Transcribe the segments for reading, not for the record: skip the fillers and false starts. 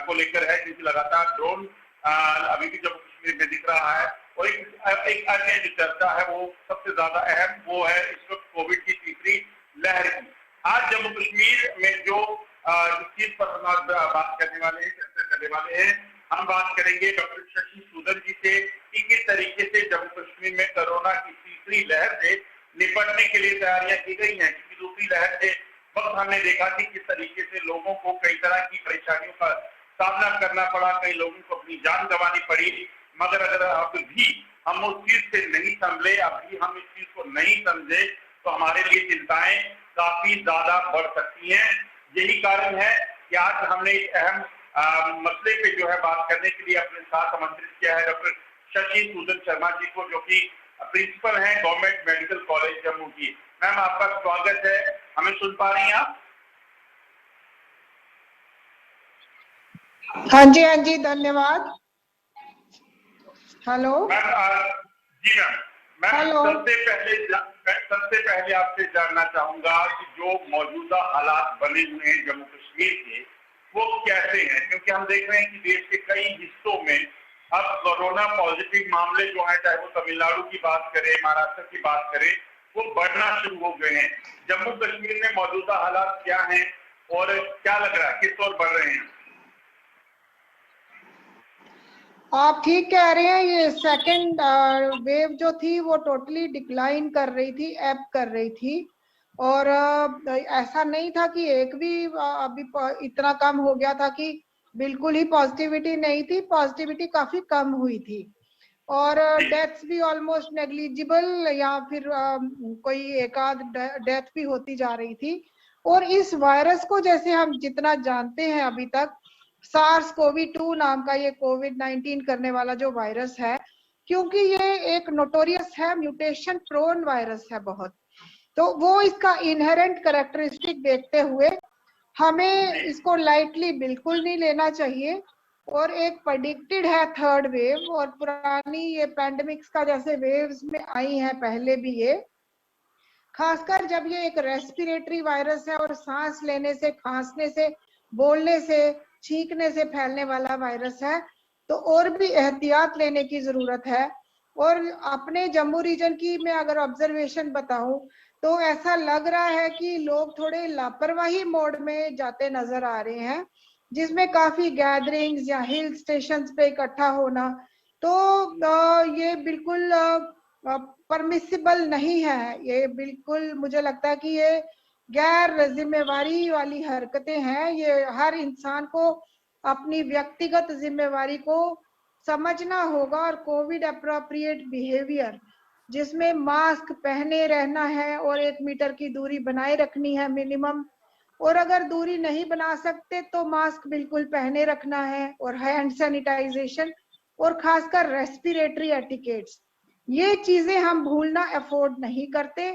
को लेकर है, क्योंकि लगातार ड्रोन अभी भी जम्मू कश्मीर में दिख रहा है। और एक अन्य जो चर्चा है वो सबसे ज्यादा अहम, वो है इस वक्त कोविड की तीसरी लहर की। आज जम्मू कश्मीर में जो इस चीज पर हम बात करने वाले हैं, चर्चा करने वाले हैं, हम बात करेंगे डॉक्टर शशि सूदन जी से कि किस तरीके से जम्मू कश्मीर में कोरोना की तीसरी लहर से निपटने के लिए तैयारियां की गई हैं। क्योंकि दूसरी लहर से वक्त हमने देखा कि किस तरीके से लोगों को कई तरह की परेशानियों का सामना करना पड़ा, कई लोगों को अपनी जान गंवानी पड़ी। मगर अगर अब भी हम उस चीज से नहीं संभले, अभी हम इस चीज को नहीं समझे, तो हमारे लिए चिंताएं काफी ज्यादा बढ़ सकती हैं। यही कारण है कि आज हमने एक अहम मसले पे जो है बात करने के लिए अपने साथ आमंत्रित किया है डॉक्टर शशि सूदन शर्मा जी को, जो कि प्रिंसिपल हैं गवर्नमेंट मेडिकल कॉलेज जम्मू की। मैम, आपका स्वागत है। हमें सुन पा रही हैं आप? हाँ जी, धन्यवाद। हेलो मैम, जी मैम, सबसे पहले आपसे जानना चाहूंगा कि जो मौजूदा हालात बने हुए हैं जम्मू कश्मीर के, वो कैसे हैं? क्योंकि हम देख रहे हैं कि देश के कई हिस्सों में अब कोरोना पॉजिटिव मामले जो है, चाहे वो तमिलनाडु की बात करें, महाराष्ट्र की बात करें, वो बढ़ना शुरू हो गए हैं। जम्मू कश्मीर में मौजूदा हालात क्या हैं और क्या लग रहा है, किस ओर बढ़ रहे हैं? आप ठीक कह रहे हैं। ये सेकंड वेव जो थी वो टोटली डिक्लाइन कर रही थी, एब कर रही थी। और ऐसा नहीं था कि एक भी अभी इतना कम हो गया था कि बिल्कुल ही पॉजिटिविटी नहीं थी। पॉजिटिविटी काफी कम हुई थी और डेथ्स भी ऑलमोस्ट नेग्लिजिबल, या फिर कोई एक आध डेथ भी होती जा रही थी। और इस वायरस को जैसे हम जितना जानते हैं अभी तक, SARS-CoV-2 नाम का ये कोविड-19 करने वाला जो वायरस है, क्योंकि ये एक नोटोरियस है, म्यूटेशन प्रोन वायरस है बहुत, तो वो इसका इनहेरेंट कैरेक्टरिस्टिक देखते हुए हमें इसको लाइटली बिल्कुल नहीं लेना चाहिए। और एक प्रेडिक्टेड है थर्ड वेव, और पुरानी ये पैंडेमिक्स का जैसे वेव्स में आई है पहले भी ये, खासकर जब ये एक रेस्पिरेटरी वायरस है और सांस लेने से, खांसने से, बोलने से, छींकने से फैलने वाला वायरस है, तो और भी एहतियात लेने की जरूरत है। और अपने जम्मू रीजन की मैं अगर ऑब्जर्वेशन बताऊं तो ऐसा लग रहा है कि लोग थोड़े लापरवाही मोड में जाते नजर आ रहे हैं, जिसमें काफी गैदरिंग्स या हिल स्टेशंस पे इकट्ठा होना, तो ये बिल्कुल परमिसिबल नहीं है। ये बिल्कुल मुझे लगता है कि ये गैर जिम्मेवारी वाली हरकतें हैं। ये हर इंसान को अपनी व्यक्तिगत जिम्मेवारी को समझना होगा और कोविड अप्रोप्रिएट बिहेवियर, जिसमें मास्क पहने रहना है और 1 मीटर की दूरी बनाए रखनी है मिनिमम, और अगर दूरी नहीं बना सकते तो मास्क बिल्कुल पहने रखना है, और हैंड सैनिटाइजेशन, और खासकर रेस्पिरेटरी एटिकेट्स, ये चीजें हम भूलना अफोर्ड नहीं करते।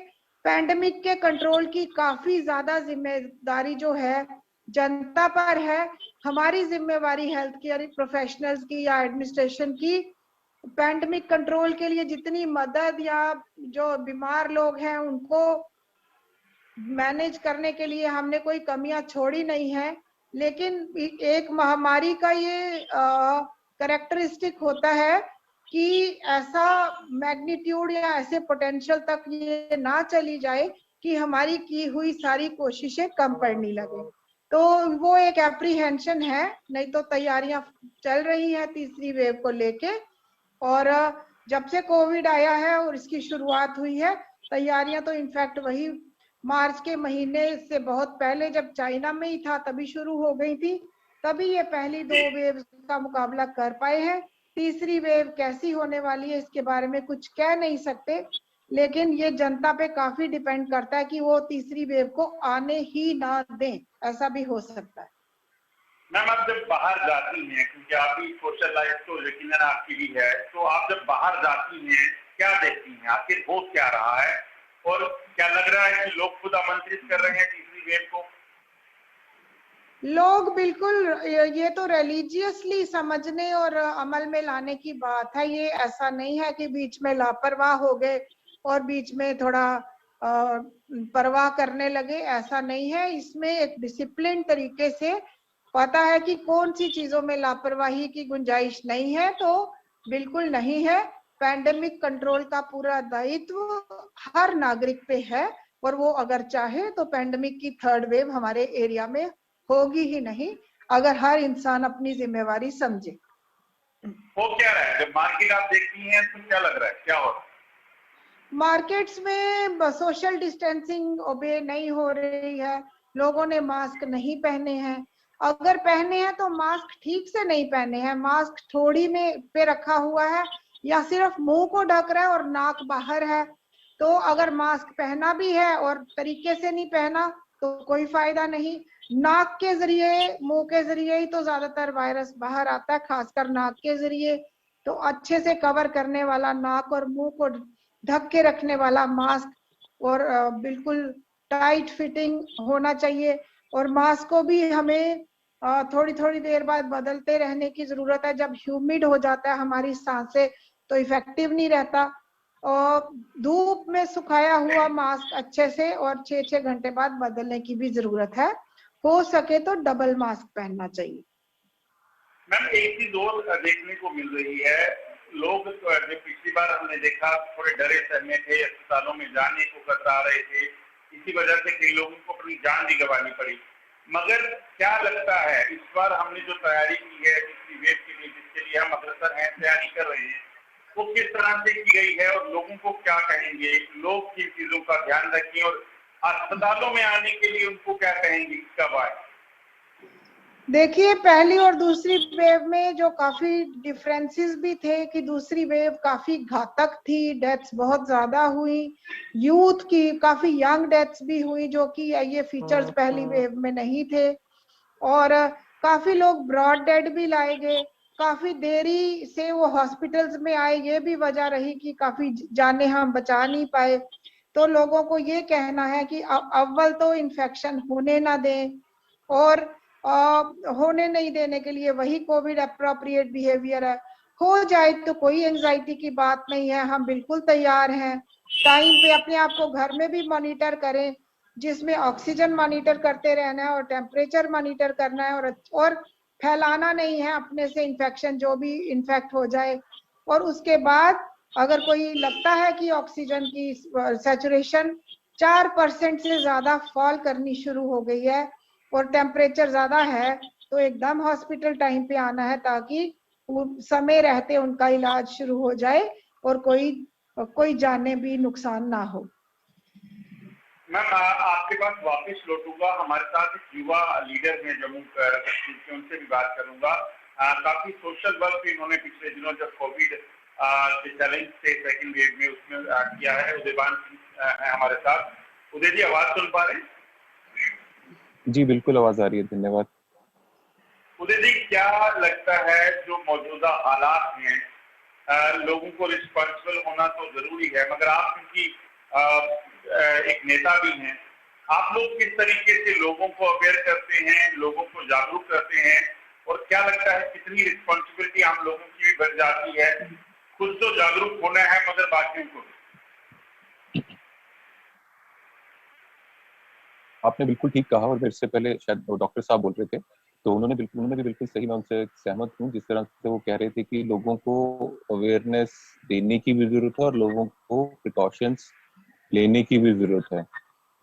पैंडेमिक के कंट्रोल की काफी ज्यादा जिम्मेदारी जो है जनता पर है। हमारी जिम्मेवारी हेल्थ केयर प्रोफेशनल्स की या एडमिनिस्ट्रेशन की, पैंडेमिक कंट्रोल के लिए जितनी मदद या जो बीमार लोग हैं उनको मैनेज करने के लिए हमने कोई कमियां छोड़ी नहीं है। लेकिन एक महामारी का ये कैरेक्टरिस्टिक होता है कि ऐसा मैग्नीट्यूड या ऐसे पोटेंशियल तक ये ना चली जाए कि हमारी की हुई सारी कोशिशें कम पड़ने लगे। तो वो एक एप्रीहेंशन है, नहीं तो तैयारियां चल रही हैं तीसरी वेव को लेके। और जब से कोविड आया है और इसकी शुरुआत हुई है, तैयारियां तो इनफैक्ट वही मार्च के महीने से बहुत पहले जब चाइना में ही था तभी शुरू हो गई थी, तभी ये पहली 2 वेव का मुकाबला कर पाए हैं। तीसरी वेव कैसी होने वाली है इसके बारे में कुछ कह नहीं सकते, लेकिन ये जनता पे काफी डिपेंड करता है कि वो तीसरी वेव को आने ही ना दें, ऐसा भी हो सकता है। मैम, आप जब बाहर जाती हैं, क्योंकि आप भी सोशल लाइफ तो यकीनन आपकी भी है, तो आप जब बाहर जाती हैं क्या देखती हैं? आखिर हो क्या रहा है और क्या लग रहा है कि लोग खुद आमंत्रित कर रहे हैं तीसरी वेव को? लोग बिल्कुल, ये तो रिलीजियसली समझने और अमल में लाने की बात है। ये ऐसा नहीं है कि बीच में लापरवाह हो गए और बीच में थोड़ा परवाह करने लगे, ऐसा नहीं है। इसमें एक डिसिप्लिन तरीके से पता है कि कौन सी चीजों में लापरवाही की गुंजाइश नहीं है, तो बिल्कुल नहीं है। पैंडेमिक कंट्रोल का पूरा दायित्व हर नागरिक पे है, और वो अगर चाहे तो पैंडेमिक की थर्ड वेव हमारे एरिया में होगी ही नहीं, अगर हर इंसान अपनी जिम्मेवारी समझे। वो क्या रहा है, जब मार्केट आप देखती हैं तो क्या लग रहा है, क्या हो रहा है? मार्केट्स में सोशल डिस्टेंसिंग ओबे नहीं हो रही है, लोगों ने मास्क नहीं पहने हैं, अगर पहने हैं तो मास्क ठीक से नहीं पहने हैं, मास्क थोड़ी में पे रखा हुआ है या सिर्फ मुंह को ढक रहा है और नाक बाहर है। तो अगर मास्क पहना भी है और तरीके से नहीं पहना तो कोई फायदा नहीं। नाक के जरिए, मुंह के जरिए ही तो ज्यादातर वायरस बाहर आता है, खासकर नाक के जरिए। तो अच्छे से कवर करने वाला नाक और मुंह को ढक के रखने वाला मास्क, और बिल्कुल टाइट फिटिंग होना चाहिए। और मास्क को भी हमें थोड़ी थोड़ी देर बाद बदलते रहने की जरूरत है। जब ह्यूमिड हो जाता है हमारी सांसें तो इफेक्टिव नहीं रहता। और धूप में सुखाया हुआ मास्क अच्छे से और 6-6 घंटे बाद बदलने की भी जरूरत है। हो सके तो डबल मास्क पहनना चाहिए। मैम एक चीज और देखने को मिल रही है, लोग जो पिछली बार हमने देखा थोड़े डरे सहमे थे, अस्पतालों में जाने को कतरा रहे थे, इसी वजह से कई लोगों को अपनी जान भी गंवानी पड़ी। मगर क्या लगता है इस बार हमने जो तैयारी की है पिछली वेव के लिए, जिसके लिए हम अग्रसर हैं, तैयारी कर रहे हैं, वो किस तरह से की गई है और लोगों को क्या कहेंगे, लोग किन चीजों का ध्यान रखें और अस्पतालों में आने के लिए उनको क्या कहेंगे, कब आए? देखिए, पहली और दूसरी वेव में जो काफी डिफरेंसेस भी थे कि दूसरी वेव काफी घातक थी, डेथ्स बहुत ज्यादा हुई, यूथ की काफी यंग डेथ्स भी हुई, जो कि ये फीचर्स पहली वेव में नहीं थे। और काफी लोग ब्रॉड डेड भी लाए गए, काफी देरी से वो हॉस्पिटल्स में आए, ये भी वजह रही कि काफी जाने हम बचा नहीं पाए। तो लोगों को ये कहना है कि अव्वल तो इन्फेक्शन होने ना दें, और होने नहीं देने के लिए वही कोविड अप्रोप्रिएट बिहेवियर है। हो जाए तो कोई एंजाइटी की बात नहीं है, हम बिल्कुल तैयार हैं। टाइम पे अपने आप को घर में भी मॉनिटर करें, जिसमें ऑक्सीजन मॉनिटर करते रहना है और टेम्परेचर मॉनिटर करना है, और फैलाना नहीं है अपने से इन्फेक्शन, जो भी इन्फेक्ट हो जाए। और उसके बाद अगर कोई लगता है कि ऑक्सीजन की सैचुरेशन 4% से ज्यादा फॉल करनी शुरू हो गई है और टेम्परेचर ज्यादा है, तो एकदम हॉस्पिटल टाइम पे आना है, ताकि समय रहते उनका इलाज शुरू हो जाए और कोई जाने भी नुकसान ना हो। मैम आपके पास वापस लौटूंगा, हमारे साथ एक युवा लीडर हैं जम्मू कश्मीर के, उनसे भी बात करूंगा। काफी सोशल वर्क भी इन्होंने पिछले दिनों जब कोविड के चैलेंज थे सेकंड वेव में, उसमें किया है। उदयबान सिंह है हमारे साथ। उदय जी, आवाज सुन पा रहे हैं? जी बिल्कुल, आवाज आ रही है, धन्यवाद। उदय जी, क्या लगता है जो मौजूदा हालात हैं, लोगों को रिस्पॉन्सिबल होना तो जरूरी है, मगर आप क्योंकि एक नेता भी हैं, आप लोग किस तरीके से लोगों को अवेयर करते हैं, लोगों को जागरूक करते हैं, और क्या लगता है कितनी रिस्पॉन्सिबिलिटी हम लोगों की भी बन जाती है? खुद तो जागरूक होना है मगर बाकियों को। आपने बिल्कुल ठीक कहा, और मेरे से पहले शायद डॉक्टर साहब बोल रहे थे, तो उन्होंने भी बिल्कुल सही, मैं उनसे सहमत हूँ। जिस तरह से वो कह रहे थे कि लोगों को अवेयरनेस देने की भी जरूरत है और लोगों को प्रिकॉशंस लेने की भी जरूरत है।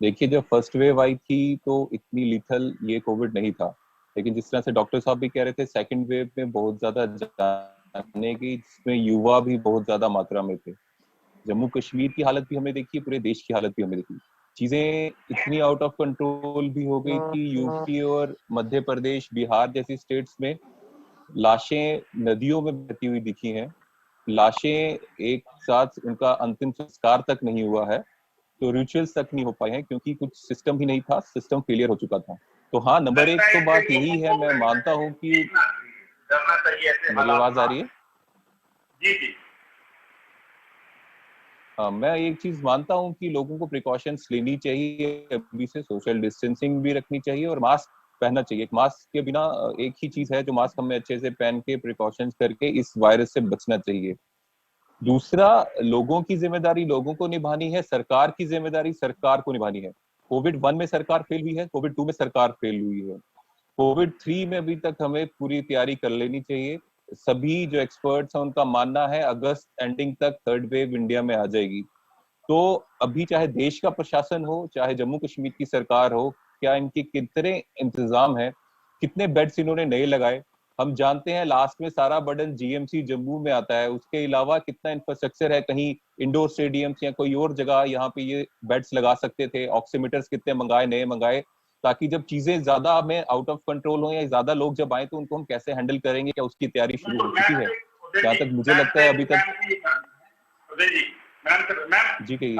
देखिए, जब फर्स्ट वेव आई थी तो इतनी लीथल ये कोविड नहीं था, लेकिन जिस तरह से डॉक्टर साहब भी कह रहे थे, सेकंड वेव में बहुत ज्यादा जाने की, जिसमें युवा भी बहुत ज्यादा मात्रा में थे। जम्मू कश्मीर की हालत भी हमने देखी, पूरे देश की हालत भी हमने देखी। चीजें इतनी आउट ऑफ कंट्रोल भी हो गई कि यूपी और मध्य प्रदेश, बिहार जैसी स्टेट्स में लाशें नदियों में बहती हुई दिखी हैं। लाशें एक साथ, उनका अंतिम संस्कार तक नहीं हुआ है, तो रिचुअल्स तक नहीं हो पाए हैं, क्योंकि कुछ सिस्टम ही नहीं था, सिस्टम फेलियर हो चुका था। तो हाँ, नंबर एक तो बात यही है, मैं मानता हूँ कि मेरी आवाज आ रही है? जी जी। मैं एक चीज मानता हूँ कि लोगों को प्रिकॉशंस लेनी चाहिए, अभी से सोशल डिस्टेंसिंग भी रखनी चाहिए और मास्क पहनना चाहिए। मास्क के बिना एक ही चीज है जो मास्क हमें अच्छे से पहन के प्रिकॉशंस करके इस वायरस से बचना चाहिए। दूसरा, लोगों की जिम्मेदारी लोगों को निभानी है, सरकार की जिम्मेदारी सरकार को निभानी है। कोविड 1 में सरकार फेल हुई है, कोविड 2 में सरकार फेल हुई है। कोविड 3 में अभी तक हमें पूरी तैयारी कर लेनी चाहिए। सभी जो एक्सपर्ट्स हैं उनका मानना है अगस्त एंडिंग तक थर्ड वेव इंडिया में आ जाएगी। तो अभी चाहे देश का प्रशासन हो, चाहे जम्मू कश्मीर की सरकार हो, क्या इनके कितने इंतजाम है, कितने बेड्स इन्होंने नए लगाए। हम जानते हैं लास्ट में सारा बर्डन जीएमसी जम्मू में आता है, उसके अलावा कितना इंफ्रास्ट्रक्चर है, कहीं इंडोर स्टेडियम्स या कोई और जगह यहाँ पे ये बेड्स लगा सकते थे। ऑक्सीमीटर्स कितने मंगाए, नए मंगाए, ताकि जब चीजें ज्यादा हमें आउट ऑफ कंट्रोल हो या ज्यादा लोग जब आए तो उनको हम कैसे हैंडल करेंगे, क्या उसकी तैयारी शुरू हो चुकी है? जहां तक मुझे लगता है अभी तक। जी कहिए।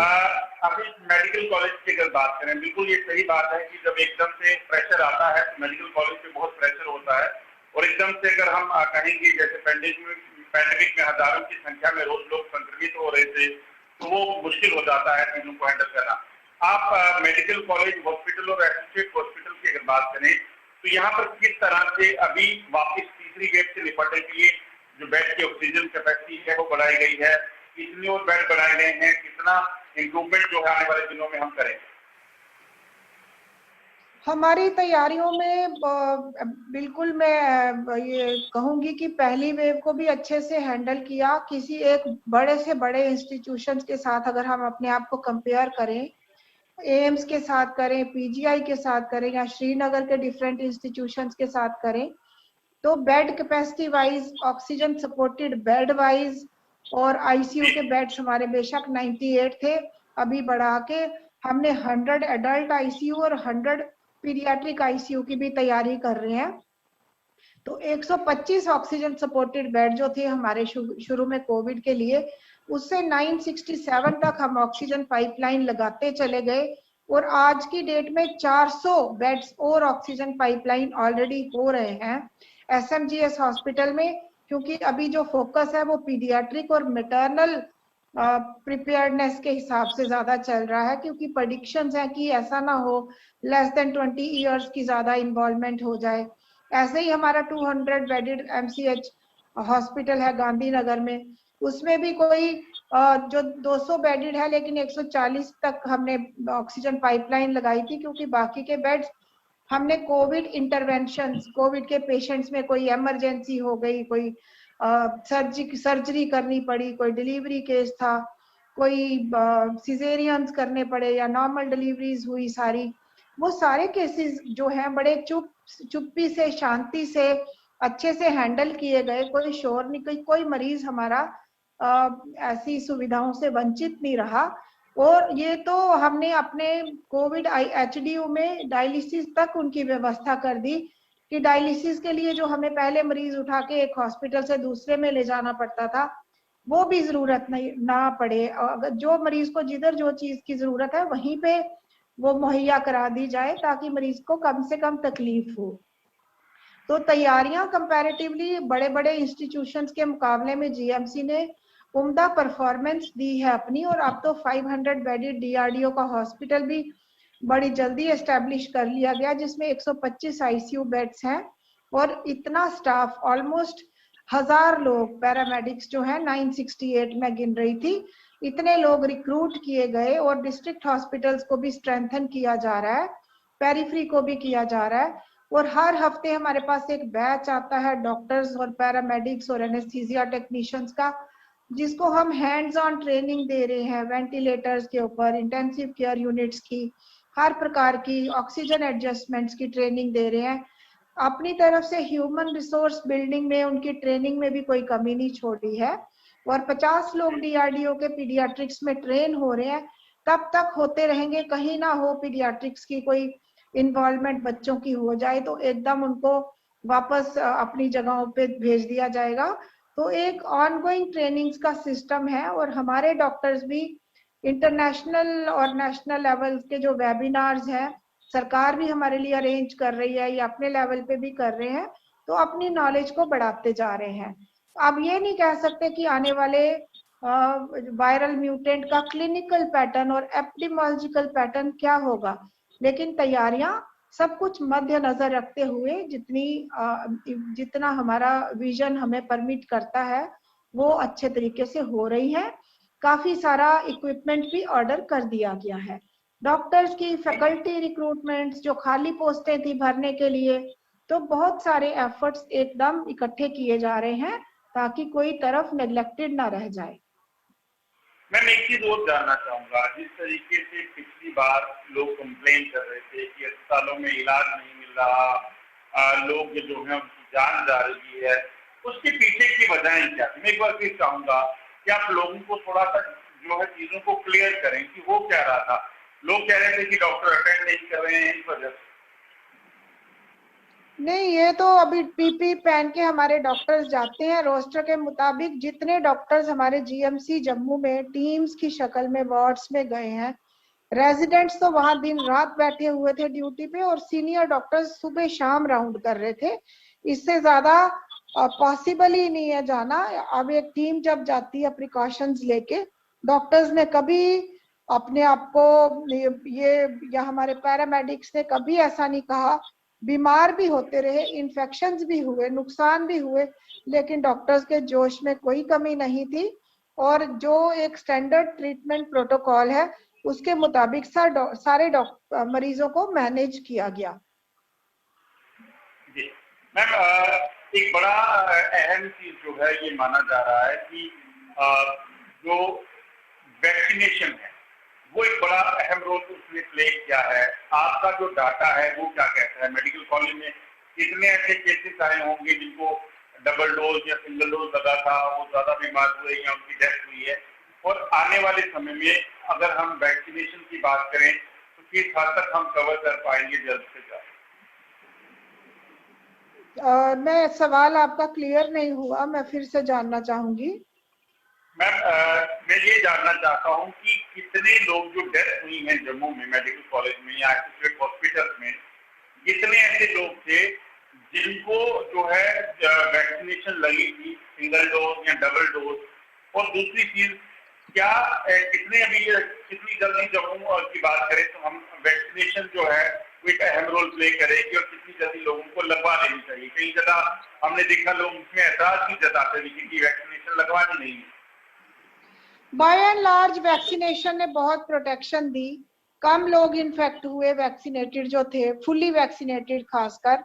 अभी मेडिकल कॉलेज की अगर बात करें, बिल्कुल ये सही बात है कि जब एकदम से प्रेशर आता है, मेडिकल कॉलेज पे बहुत प्रेशर होता है, और एकदम से अगर हम कहेंगे जैसे पैंडेमिक में हजारों की संख्या में रोज लोग संक्रमित हो रहे थे, तो वो मुश्किल हो जाता है चीजों को हैंडल करना। आप मेडिकल कॉलेज, हॉस्पिटल और एसोसिएट हॉस्पिटल की अगर बात करें, तो यहाँ पर किस तरह से अभी वापस तीसरी वेव से निपटने के लिए जो बेड की ऑक्सीजन कैपेसिटी है वो बढ़ाई गई है, कितने और बेड बढ़ाए गए हैं, कितना इंप्रूवमेंट जो है आने वाले दिनों में हम करेंगे? हमारी तैयारियों में बिल्कुल मैं ये कहूंगी कि पहली वेव को भी अच्छे से हैंडल किया। किसी एक बड़े से बड़े इंस्टीट्यूशंस के साथ अगर हम अपने आप को कंपेयर करें, एम्स के साथ करें, पीजीआई के साथ करें, या श्रीनगर के डिफरेंट इंस्टीट्यूशंस के साथ करें, तो bed capacity wise, oxygen supported bed wise और आईसीयू के बेड्स हमारे बेशक 98 थे, अभी बढ़ा के हमने 100 एडल्ट आईसीयू और 100 पीडियाट्रिक आईसीयू की भी तैयारी कर रहे हैं। तो 125 ऑक्सीजन सपोर्टेड बेड जो थे हमारे शुरू में कोविड के लिए, उससे 967 तक हम ऑक्सीजन पाइपलाइन लगाते चले गए, और आज की डेट में 400 बेड्स और ऑक्सीजन पाइपलाइन ऑलरेडी हो रहे हैं एसएमजीएस हॉस्पिटल में, क्योंकि अभी जो फोकस है वो पीडियाट्रिक और मैटरनल प्रिपेयर्डनेस के हिसाब से ज्यादा चल रहा है, क्योंकि प्रेडिक्शंस हैं कि ऐसा ना हो लेस देन 20 इयर्स की ज्यादा इन्वॉल्वमेंट हो जाए। ऐसे ही हमारा 200 बेडेड एमसीएच हॉस्पिटल है गांधीनगर में, उसमें भी कोई जो 200 बेडेड है, लेकिन 140 तक हमने ऑक्सीजन पाइपलाइन लगाई थी, क्योंकि बाकी के बेड्स हमने कोविड इंटरवेंशन, कोविड के पेशेंट्स में कोई इमरजेंसी हो गई, कोई सर्जरी करनी पड़ी, कोई डिलीवरी केस था, कोई सिजेरियंस करने पड़े या नॉर्मल डिलीवरीज हुई, सारी वो सारे केसेस जो हैं बड़े चुप्पी से, शांति से, अच्छे से हैंडल किए गए। कोई शोर नहीं, कोई मरीज हमारा ऐसी सुविधाओं से वंचित नहीं रहा। और ये तो हमने अपने कोविड एचडीयू में डायलिसिस तक उनकी व्यवस्था कर दी कि डायलिसिस के लिए जो हमें पहले मरीज उठा के एक हॉस्पिटल से दूसरे में ले जाना पड़ता था, वो भी जरूरत नहीं ना पड़े। अगर जो मरीज को जिधर जो चीज की जरूरत है वहीं पे वो मुहैया करा दी जाए, ताकि मरीज को कम से कम तकलीफ हो। तो तैयारियां कंपैरेटिवली बड़े बड़े इंस्टीट्यूशंस के मुकाबले में जीएमसी ने उम्दा परफॉर्मेंस दी है अपनी, और अब तो 500 बेडेड डीआरडीओ का हॉस्पिटल भी बड़ी जल्दी एस्टेब्लिश कर लिया गया, जिसमें 125 आईसीयू बेड्स हैं, और इतना स्टाफ ऑलमोस्ट 1000 लोग पैरामेडिक्स जो है 968 में गिन रही थी, इतने लोग रिक्रूट किए गए, और डिस्ट्रिक्ट हॉस्पिटल्स को भी स्ट्रेंथन किया जा रहा है, पेरिफेरी को भी किया जा रहा है। और हर हफ्ते हमारे पास एक बैच आता है डॉक्टर्स और पैरामेडिक्स और एनेस्थीसिया टेक्नीशियंस का, जिसको हम हैंड्स ऑन ट्रेनिंग दे रहे हैं वेंटिलेटर्स के ऊपर, इंटेंसिव केयर यूनिट्स की, हर प्रकार की ऑक्सीजन एडजस्टमेंट्स की ट्रेनिंग दे रहे हैं। अपनी तरफ से ह्यूमन रिसोर्स बिल्डिंग में उनकी ट्रेनिंग में भी कोई कमी नहीं छोड़ी है, और 50 लोग डीआरडीओ के पीडियाट्रिक्स में ट्रेन हो रहे हैं, तब तक होते रहेंगे। कहीं ना हो पीडियाट्रिक्स की कोई इन्वॉल्वमेंट बच्चों की हो जाए तो एकदम उनको वापस अपनी जगहों पे भेज दिया जाएगा। तो एक ऑनगोइंग ट्रेनिंग्स का सिस्टम है, और हमारे डॉक्टर्स भी इंटरनेशनल और नेशनल लेवल के जो वेबिनार्स हैं सरकार भी हमारे लिए अरेंज कर रही है, या अपने लेवल पे भी कर रहे हैं, तो अपनी नॉलेज को बढ़ाते जा रहे हैं। अब ये नहीं कह सकते कि आने वाले वायरल म्यूटेंट का क्लिनिकल पैटर्न और एपिडेमियोलॉजिकल पैटर्न क्या होगा, लेकिन तैयारियां सब कुछ मध्य नजर रखते हुए जितना हमारा विजन हमें परमिट करता है वो अच्छे तरीके से हो रही है। काफी सारा इक्विपमेंट भी ऑर्डर कर दिया गया है। डॉक्टर्स की फैकल्टी रिक्रूटमेंट्स, जो खाली पोस्टें थी भरने के लिए, तो बहुत सारे एफर्ट्स एकदम इकट्ठे किए जा रहे हैं ताकि कोई तरफ नेग्लेक्टेड ना रह जाए। मैं एक चीज और जानना चाहूंगा, जिस तरीके से पिछली बार लोग कंप्लेन कर रहे थे कि अस्पतालों में इलाज नहीं मिल रहा, लोग जो है उनकी जान जा रही है, उसके पीछे की वजहें क्या थी? मैं एक बार फिर चाहूंगा कि आप लोगों को थोड़ा सा जो है चीजों को क्लियर करें कि वो क्या रहा था। लोग कह रहे थे कि डॉक्टर अटेंड नहीं कर रहे हैं इस वजह से। नहीं, ये तो अभी पीपी पहन के हमारे डॉक्टर्स जाते हैं, रोस्टर के मुताबिक जितने डॉक्टर्स हमारे जीएमसी जम्मू में टीम्स की शक्ल में वार्ड्स में गए हैं, रेजिडेंट्स तो वहां दिन रात बैठे हुए थे ड्यूटी पे और सीनियर डॉक्टर्स सुबह शाम राउंड कर रहे थे। इससे ज्यादा पॉसिबल ही नहीं है जाना। अब एक टीम जब जाती है प्रिकॉशंस लेके, डॉक्टर्स ने कभी अपने आप को ये या हमारे पैरामेडिक्स ने कभी ऐसा नहीं कहा। बीमार भी होते रहे, इन्फेक्शंस भी हुए, नुकसान भी हुए, लेकिन डॉक्टर्स के जोश में कोई कमी नहीं थी और जो एक स्टैंडर्ड ट्रीटमेंट प्रोटोकॉल है उसके मुताबिक सारे मरीजों को मैनेज किया गया। जी मैम, एक बड़ा अहम चीज जो है ये माना जा रहा है कि जो वैक्सीनेशन है वो एक बड़ा अहम रोल उसने प्ले किया है। आपका जो डाटा है वो क्या कहता है? मेडिकल कॉलेज में कितने ऐसे केसेस आए होंगे जिनको डबल डोज या सिंगल डोज लगा था, वो ज्यादा बीमार हुए या उनकी डेथ हुई है? और आने वाले समय में अगर हम वैक्सीनेशन की बात करें तो किस हद तक हम कवर कर पाएंगे जल्द से जल्द? मैं सवाल आपका क्लियर नहीं हुआ, मैं फिर से जानना चाहूंगी। मैम, मैं ये जानना चाहता हूँ कि कितने लोग जो डेथ हुई हैं जम्मू में मेडिकल कॉलेज में या एसोसिएट हॉस्पिटल में, कितने ऐसे लोग थे जिनको जो है वैक्सीनेशन लगी थी, सिंगल डोज या डबल डोज? और दूसरी चीज, क्या कितनी जल्दी जम्मू की बात करें तो हम वैक्सीनेशन जो है वो एक अहम रोल प्ले करेगी और कितनी जल्दी लोगों को लगवा लेनी चाहिए? कई जगह हमने देखा लोग उसमें एतराज भी जताते थे कि वैक्सीनेशन लगवानी नहीं है। बाय एंड लार्ज वैक्सीनेशन ने बहुत प्रोटेक्शन दी। कम लोग इन्फेक्ट हुए वैक्सीनेटेड जो थे, फुली वैक्सीनेटेड खासकर।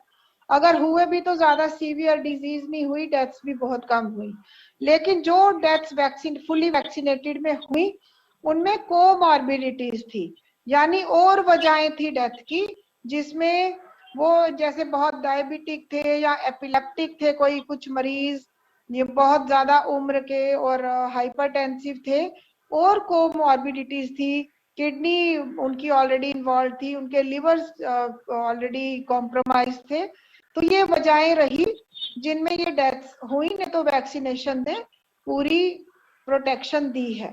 अगर हुए भी तो ज्यादा सीवियर डिजीज नहीं हुई, डेथ्स भी बहुत कम हुई। लेकिन जो डेथ्स वैक्सीन फुली वैक्सीनेटेड में हुई उनमें कोमॉर्बिडिटीज थी, यानी और वजहें थी डेथ की, जिसमें वो जैसे बहुत डायबिटिक थे या एपिलेप्टिक थे कोई कुछ मरीज, ये बहुत ज्यादा उम्र के और हाइपरटेंसिव थे, और कोमॉर्बिडिटीज थी, किडनी उनकी ऑलरेडी इन्वॉल्व थी, उनके लिवर्स ऑलरेडी कॉम्प्रोमाइज थे। तो ये वजहें रही जिनमें ये डेथ्स हुई, ने तो वैक्सीनेशन ने पूरी प्रोटेक्शन दी है।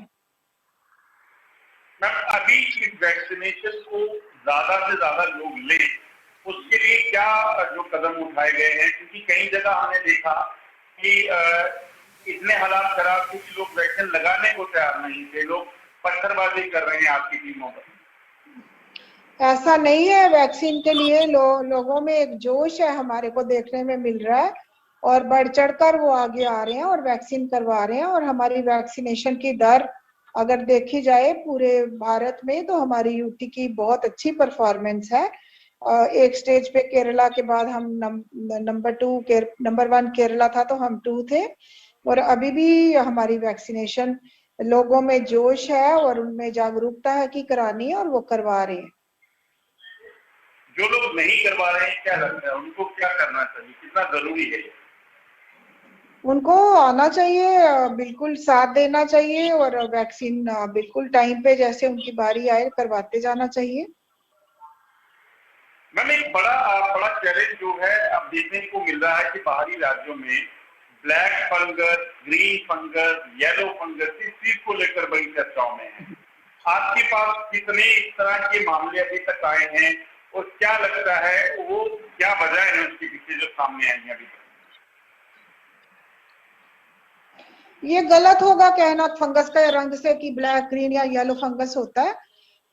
मैम, अभी इस वैक्सीनेशन को ज्यादा से ज्यादा लोग ले, उसके लिए क्या जो कदम उठाए गए हैं? क्योंकि कई जगह हमने देखा कि इतने हालात खराब थे कि लोग वैक्सीन लगाने को तैयार नहीं थे, लोग पत्थरबाजी कर रहे हैं आपकी टीमों पर। ऐसा नहीं है, वैक्सीन के लिए लोगों में एक जोश है, हमारे को देखने में मिल रहा है, और बढ़ चढ़कर वो आगे आ रहे हैं और वैक्सीन करवा रहे हैं। और हमारी वैक्सीनेशन की दर अगर देखी जाए पूरे भारत में तो हमारी यूटी की बहुत अच्छी परफॉर्मेंस है। एक स्टेज पे केरला के बाद हम नंबर 1 केरला था तो हम 2 थे। और अभी भी हमारी वैक्सीनेशन, लोगों में जोश है और उनमें जागरूकता है कि करानी है और वो करवा रहे हैं। जो लोग नहीं करवा रहे हैं, क्या लगता है उनको क्या करना चाहिए, कितना जरूरी है? उनको आना चाहिए, बिल्कुल साथ देना चाहिए और वैक्सीन बिल्कुल टाइम पे जैसे उनकी बारी आए करवाते जाना चाहिए। मैम, एक बड़ा चैलेंज जो है अब देखने को मिल रहा है कि बाहरी राज्यों में black fungus, green fungus, yellow fungus, इस चीज को लेकर बड़ी चर्चाओं में है। आपके पास कितने इस तरह के मामले अभी तक आए हैं और क्या लगता है वो क्या वजह है उसके पीछे जो सामने आई है अभी तक? ये गलत होगा कहना फंगस का रंग से कि ब्लैक, ग्रीन या येलो फंगस होता है।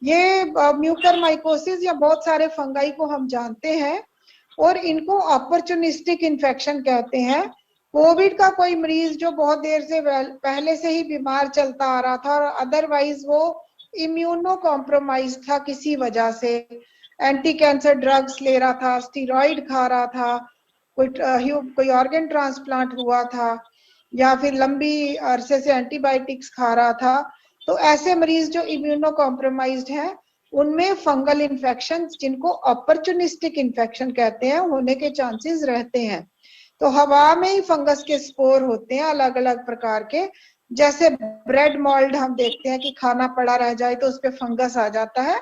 ये म्यूकरमाइकोसिस या बहुत सारे फंगाई को हम जानते हैं और इनको अपॉर्चुनिस्टिक इन्फेक्शन कहते हैं। कोविड का कोई मरीज जो बहुत देर से पहले से ही बीमार चलता आ रहा था और अदरवाइज वो इम्यूनो कॉम्प्रोमाइज था किसी वजह से, एंटी कैंसर ड्रग्स ले रहा था, स्टीरॉइड खा रहा था, कोई ऑर्गन ट्रांसप्लांट हुआ था, या फिर लंबी अरसे से एंटीबायोटिक्स खा रहा था, तो ऐसे मरीज जो इम्यूनो कॉम्प्रोमाइज्ड हैं उनमें फंगल इन्फेक्शन, जिनको अपॉर्चुनिस्टिक इन्फेक्शन कहते हैं, होने के चांसेस रहते हैं। तो हवा में ही फंगस के स्पोर होते हैं अलग अलग प्रकार के, जैसे ब्रेड मोल्ड हम देखते हैं कि खाना पड़ा रह जाए तो उस पे फंगस आ जाता है।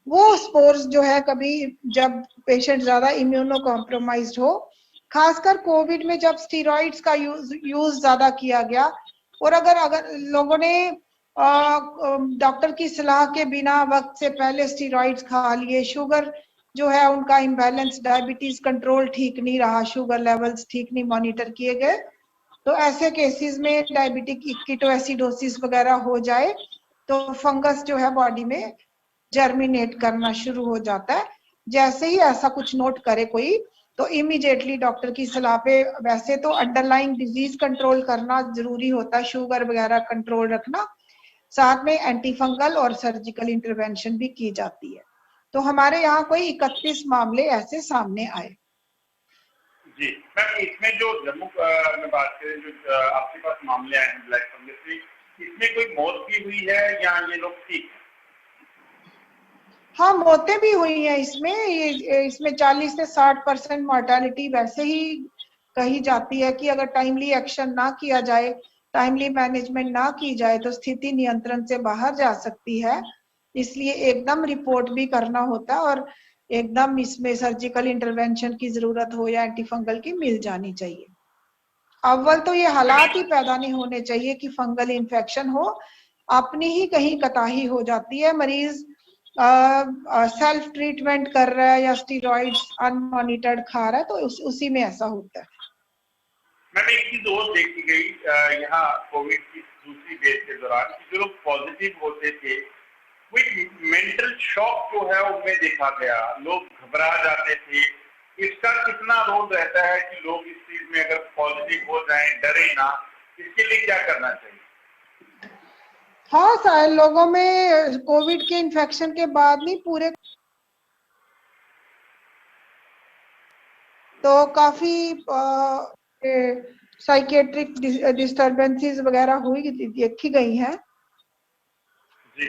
वो स्पोर्स जो है, कभी जब पेशेंट ज्यादा इम्यूनो कॉम्प्रोमाइज्ड हो, खासकर कोविड में जब स्टीरॉइड्स का यूज ज्यादा किया गया, और अगर लोगों ने डॉक्टर की सलाह के बिना वक्त से पहले स्टीरॉइड्स खा लिए, शुगर जो है उनका इम्बैलेंस, डायबिटीज कंट्रोल ठीक नहीं रहा, शुगर लेवल्स ठीक नहीं मॉनिटर किए गए, तो ऐसे केसेस में डायबिटिक कीटोएसिडोसिस वगैरह हो जाए तो फंगस जो है बॉडी में जर्मिनेट करना शुरू हो जाता है। जैसे ही ऐसा कुछ नोट करे कोई, तो इमीडिएटली डॉक्टर की सलाह पे, वैसे तो अंडरलाइंग डिजीज कंट्रोल करना जरूरी होता है, शुगर वगैरह कंट्रोल रखना, साथ में एंटी फंगल और सर्जिकल इंटरवेंशन भी की जाती है। तो हमारे यहाँ कोई 31 मामले ऐसे सामने आए। जी मैम, इसमें जो जम्मू में बात करें, जो आपके पास मामले आए हैं ब्लैक फंगस से, इसमें कोई मौत भी हुई है या ये लोग ठीक? हाँ, मौतें भी हुई हैं इसमें 40 से 60% मॉर्टेलिटी वैसे ही कही जाती है कि अगर टाइमली एक्शन ना किया जाए, टाइमली मैनेजमेंट ना की जाए तो स्थिति नियंत्रण से बाहर जा सकती है। इसलिए एकदम रिपोर्ट भी करना होता है, और एकदम इसमें सर्जिकल इंटरवेंशन की जरूरत हो या एंटीफंगल की मिल जानी चाहिए। अव्वल तो ये हालात ही पैदा नहीं होने चाहिए कि फंगल इन्फेक्शन हो, अपनी ही कहीं कताही हो जाती है, मरीज सेल्फ ट्रीटमेंट कर रहा है या स्टीरॉइड्स अनमॉनिटर्ड खा रहा है, तो उसी में ऐसा होता है। मैंने एक चीज और देखी गई यहाँ कोविड की दूसरी वेव के दौरान, जो लोग पॉजिटिव होते थे, कोई मेंटल शॉक जो है उनमें देखा गया, लोग घबरा जाते थे। इसका कितना रोल रहता है कि लोग इस चीज में अगर पॉजिटिव हो जाएं, डरे ना, इसके लिए क्या करना चाहिए? हाँ, लोगों में कोविड के इन्फेक्शन के बाद नहीं, पूरे तो काफी साइकेट्रिक डिस्टर्बेंसेस वगैरह हुई देखी गई हैं। जी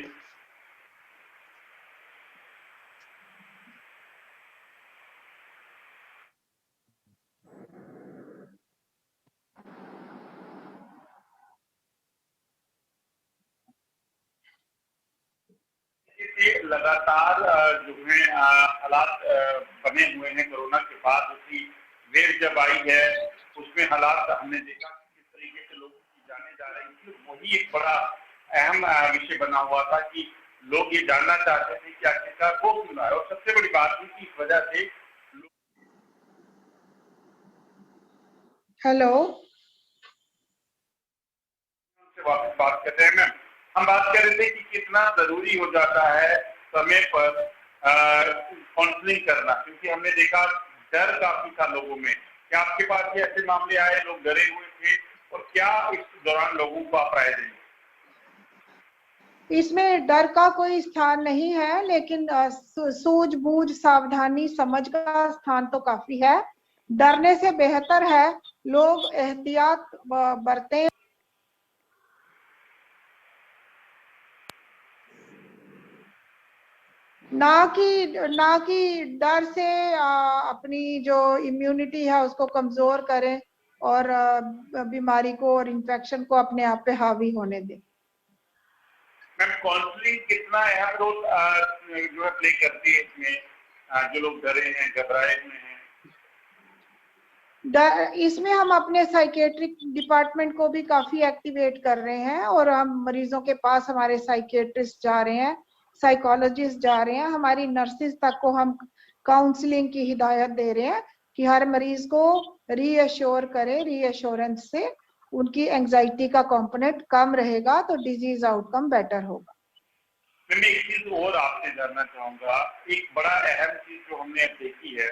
लगातार जो है हालात बने हुए हैं कोरोना के बाद, उसकी वेव जब आई है उसमें हालात हमने देखा किस तरीके से लोगों की जाने जा रही थी। वही एक बड़ा अहम विषय बना हुआ था कि लोग ये जानना चाहते थे कि आखिरकार वो क्यों है, और सबसे बड़ी बात थी कि इस वजह से हेलो, वापस बात कर रहे हैं मैम। हम बात कर रहे थे कि कितना जरूरी हो जाता है समय पर काउंसलिंग करना, क्योंकि हमने देखा डर काफी था लोगों में। क्या आपके पास ये ऐसे मामले आए, लोग डरे हुए थे, और क्या इस दौरान लोगों को आप राय देंगे? इसमें डर का कोई स्थान नहीं है, लेकिन सूझबूझ, सावधानी, समझ का स्थान तो काफी है। डरने से बेहतर है लोग एहतियात बरतें, ना कि डर से अपनी जो इम्यूनिटी है उसको कमजोर करें और बीमारी को और इन्फेक्शन को अपने आप पे हावी होने दें। मैम, काउंसलिंग कितना अहम रोल जो है प्ले करती है इसमें, जो लोग डरे हैं, घबराए हुए हैं? इसमें हम अपने साइकेट्रिक डिपार्टमेंट को भी काफी एक्टिवेट कर रहे हैं, और हम मरीजों के पास हमारे साइकेट्रिस्ट जा रहे हैं, साइकोलॉजिस्ट जा रहे हैं, हमारी नर्सेज तक को हम काउंसलिंग की हिदायत दे रहे हैं कि हर मरीज को रीअश्योर करें, रीअश्योरेंस से उनकी एंजाइटी का कंपोनेंट कम रहेगा तो डिजीज आउटकम बेटर होगा। मैं एक चीज और आपसे जानना चाहूंगा, एक बड़ा अहम चीज जो हमने अब देखी है,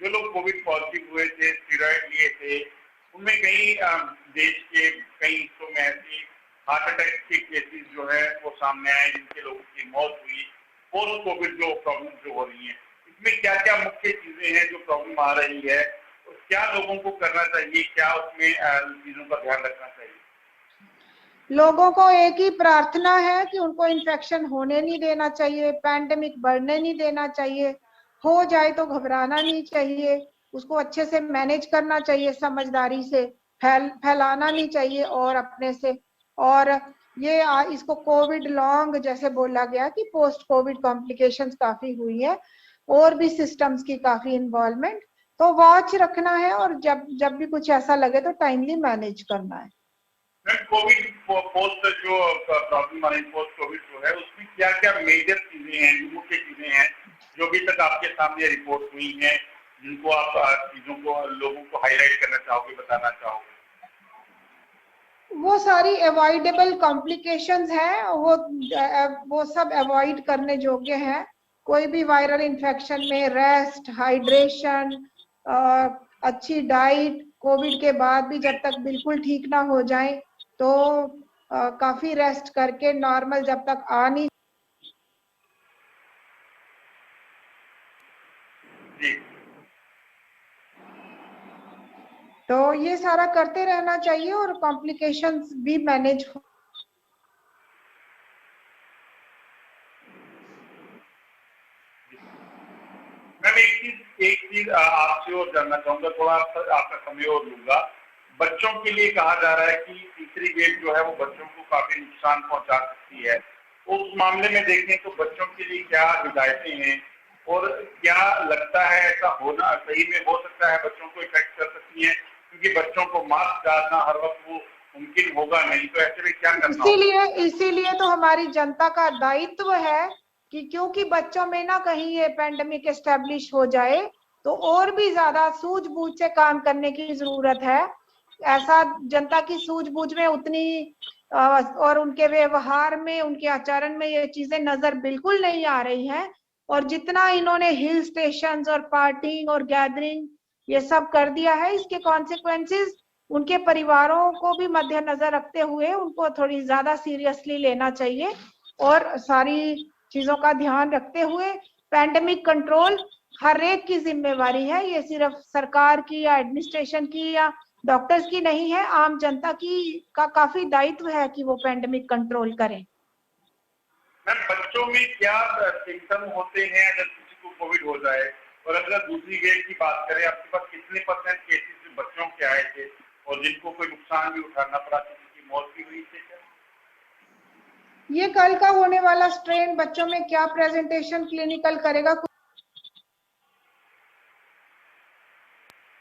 जो लोग कोविड पॉजिटिव हुए थे, स्टीरॉइड लिए थे, उनमें कई देश के कई हिस्सों में ऐसी हार्ट अटैक के केसेस जो है वो सामने आए, जिनके लोगों की मौत हुई, पोस्ट कोविड जो प्रॉब्लम जो हो रही है, उसमें क्या क्या मुख्य चीजें हैं जो प्रॉब्लम आ रही है, और क्या लोगों को करना चाहिए, क्या उसमें चीजों का ध्यान रखना चाहिए? लोगों को एक ही प्रार्थना है कि उनको इन्फेक्शन होने नहीं देना चाहिए, पैंडेमिक बढ़ने नहीं देना चाहिए, हो जाए तो घबराना नहीं चाहिए, उसको अच्छे से मैनेज करना चाहिए, समझदारी से फैलाना नहीं चाहिए और अपने से। और ये इसको कोविड लॉन्ग जैसे बोला गया कि पोस्ट कोविड कॉम्प्लिकेशंस काफी हुई है, और भी सिस्टम्स की काफी इन्वॉल्वमेंट, तो वॉच रखना है और जब जब भी कुछ ऐसा लगे तो टाइमली मैनेज करना है। कोविड पोस्ट जो प्रॉब्लम आ रही पोस्ट कोविड जो है, उसमें क्या क्या मेजर चीजें हैं, जो मुख्य चीजें हैं जो अभी तक आपके सामने रिपोर्ट हुई हैं, जिनको आप चीजों को लोगों को हाईलाइट करना चाहोगे, बताना चाहोगे? वो सारी अवॉइडेबल कॉम्प्लिकेशंस हैं, वो सब अवॉइड करने योग्य हैं। कोई भी वायरल इन्फेक्शन में रेस्ट, हाइड्रेशन, अच्छी डाइट, कोविड के बाद भी जब तक बिल्कुल ठीक ना हो जाए तो काफी रेस्ट करके नॉर्मल जब तक आ नहीं। जी। तो ये सारा करते रहना चाहिए और कॉम्प्लिकेशंस भी मैनेज हो। मैम एक चीज आपसे और जानना चाहूंगा, थोड़ा आपका समय और लूंगा। बच्चों के लिए कहा जा रहा है कि तीसरी वेव जो है वो बच्चों को काफी नुकसान पहुंचा सकती है, तो उस मामले में देखें तो बच्चों के लिए क्या हिदायतें हैं, और क्या लगता है ऐसा होना सही में हो सकता है, बच्चों को इफेक्ट कर सकती है? क्योंकि बच्चों को मास्क डालना हर वक्त वो मुमकिन होगा नहीं, तो ऐसे में क्या करना होगा? इसीलिए तो हमारी जनता का दायित्व है कि क्योंकि बच्चों में ना कहीं ये पैंडेमिक एस्टेब्लिश हो जाए तो और भी ज्यादा सूझबूझ से काम करने की जरूरत है। ऐसा जनता की सूझबूझ में उतनी और उनके व्यवहार में, उनके आचरण में ये चीजें नजर बिल्कुल नहीं आ रही हैं। और जितना इन्होंने हिल स्टेशंस और पार्टिंग और गैदरिंग ये सब कर दिया है, इसके कॉन्सिक्वेंसेस उनके परिवारों को भी मद्देनजर रखते हुए उनको थोड़ी ज्यादा सीरियसली लेना चाहिए, और सारी चीजों का ध्यान रखते हुए पैंडेमिक कंट्रोल हर एक की जिम्मेवारी है। ये सिर्फ सरकार की या एडमिनिस्ट्रेशन की या डॉक्टर्स की नहीं है, आम जनता की का काफी दायित्व है कि वो पैंडेमिक कंट्रोल करें। मैम बच्चों में क्या सिम्टम होते हैं अगर किसी को कोविड हो जाए, और अगर दूसरी वेव की बात करें, आपके पास कितने % केसेस बच्चों के आए थे और जिनको कोई नुकसान भी उठाना पड़ा, किसी की मौत भी हुई थी क्या? ये कल का होने वाला स्ट्रेन बच्चों में क्या प्रेजेंटेशन क्लिनिकल करेगा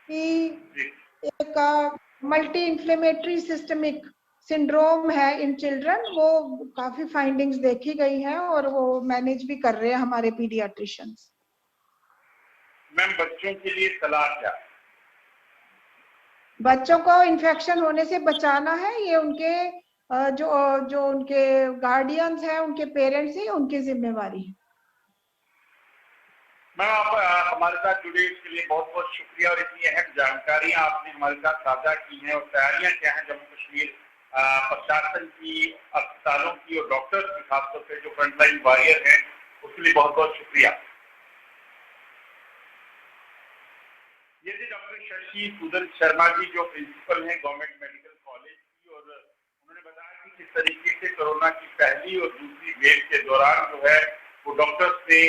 कि एक मल्टी इन्फ्लेमेटरी सिस्टमिक सिंड्रोम है इन चिल्ड्रन, वो काफी फाइंडिंग्स देखी गई हैं और वो मैनेज भी कर रहे हैं हमारे पीडियाट्रिशियंस। मैम बच्चों के लिए सलाह क्या? बच्चों को इन्फेक्शन होने से बचाना है, ये उनके जो जो उनके गार्डियंस हैं, उनके पेरेंट्स हैं, उनकी जिम्मेवारी है। मैम आप हमारे साथ जुड़े इसके लिए बहुत बहुत शुक्रिया, और इतनी अहम जानकारियां आपने हमारे साथ साझा की हैं, और तैयारियां क्या हैं जम्मू कश्मीर प्रशासन की, अस्पतालों की और डॉक्टर्स की, खासतौर से जो फ्रंटलाइन वॉरियर हैं, उसके लिए बहुत बहुत शुक्रिया। ये थे डॉक्टर शशि सूदन शर्मा जी, जो प्रिंसिपल हैं गवर्नमेंट मेडिकल कॉलेज की, और उन्होंने बताया कि किस तरीके से कोरोना की पहली और दूसरी वेव के दौरान जो है वो डॉक्टर्स ने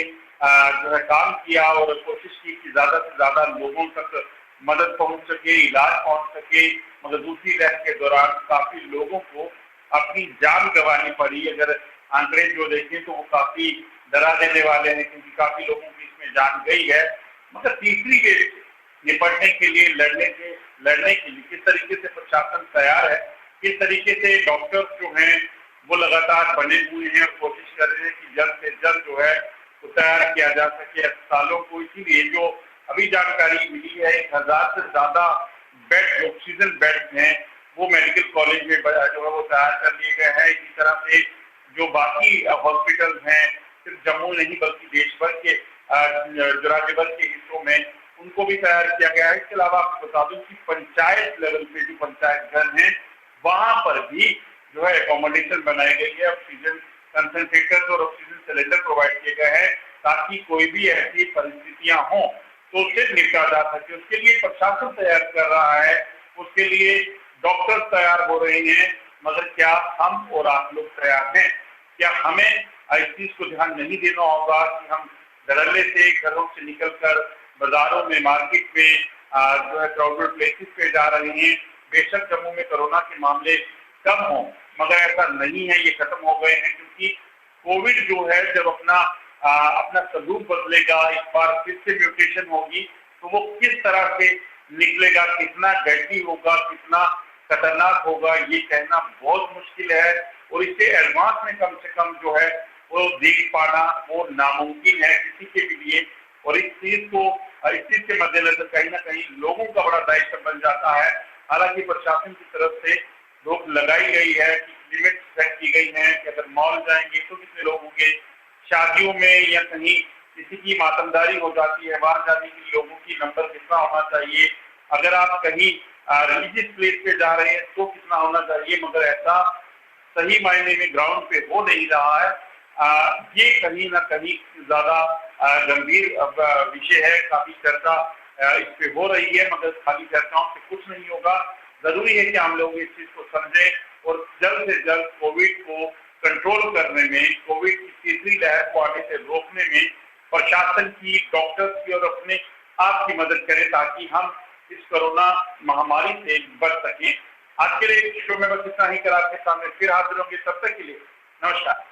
जो है काम किया और कोशिश की कि ज्यादा से ज्यादा लोगों तक मदद पहुंच सके, इलाज पहुंच सके, मगर दूसरी लहर के दौरान काफी लोगों को अपनी जान गंवानी पड़ी। अगर आंकड़े जो देखें तो वो काफी डरा देने वाले हैं, क्योंकि काफी लोगों की इसमें जान गई है। मगर तीसरी वेव से निपटने के लिए, लड़ने के लिए किस तरीके से प्रशासन तैयार है, किस तरीके से डॉक्टर्स जो हैं वो लगातार बने हुए हैं और कोशिश कर रहे हैं कि जल्द से जल्द जो है वो तैयार किया जा सके अस्पतालों को। इसीलिए जो अभी जानकारी मिली है, 1000 से ज्यादा बेड, ऑक्सीजन बेड हैं, वो मेडिकल कॉलेज में जो है वो तैयार कर लिए गए हैं। इसी तरह से जो बाकी हॉस्पिटल हैं, सिर्फ जम्मू नहीं बल्कि देश भर के जो राज्य भर के हिस्सों में, उनको भी तैयार किया गया है। इसके अलावा आपको बता दूं कि पंचायत लेवल पे जो पंचायत घर हैं, वहां पर भी जो है एकोमोडेशन बनाई गई है, ऑक्सीजन कंसंट्रेटर्स और ऑक्सीजन सिलेंडर प्रोवाइड किए गए हैं। ताकि कोई भी ऐसी परिस्थितियां हों तो उससे निपटा जा सके। उसके लिए प्रशासन तैयार कर रहा है, उसके लिए डॉक्टर तैयार हो रहे हैं, मगर क्या हम और आप लोग तैयार हैं? क्या हमें इस चीज को ध्यान नहीं देना होगा कि हम धड़ल्ले से घरों से निकलकर बाजारों में, मार्केट में, जो है क्राउडेड प्लेसेस पे जा रहे हैं। बेशक जम्मू में कोरोना के मामले कम हो, मगर ऐसा नहीं है, ये खत्म हो गए हैं, क्योंकि कोविड जो है जब अपना स्वरूप बदलेगा, इस बार फिर से म्यूटेशन होगी, तो वो किस तरह से निकलेगा, कितना डेडली होगा, कितना खतरनाक होगा, ये कहना बहुत मुश्किल है। और इससे एडवांस में कम से कम जो है वो देख पाना वो नामुमकिन है किसी के भी लिए। और इस चीज के मद्देनजर कहीं ना कहीं लोगों का बड़ा दायित्व बन जाता है। हालांकि प्रशासन की तरफ से रोक लगाई गई है, लिमिट सेट की गई है कि अगर मॉल जाएंगे तो कितने लोग होंगे, शादियों में या कहीं किसी की मातमदारी हो जाती है, वहां जाने के लिए लोगों की नंबर कितना होना चाहिए, अगर आप कहीं रिलीजियस प्लेस पे जा रहे हैं तो कितना होना चाहिए, मगर ऐसा सही मायने में ग्राउंड पे हो नहीं रहा है। ये कहीं ना कहीं ज्यादा गंभीर विषय है, काफी चर्चा इस पे हो रही है, मगर खाली चर्चाओं से कुछ नहीं होगा। जरूरी है कि हम लोग इस चीज को समझें और जल्द से जल्द कोविड को कंट्रोल करने में, कोविड की तीसरी लहर को आगे से रोकने में प्रशासन की, डॉक्टर्स की और अपने आप की मदद करें, ताकि हम इस कोरोना महामारी से बच सकें। आज के लिए शो में बस इतना ही कर आपके सामने फिर हाजिर होंगे। तब तक के लिए नमस्कार।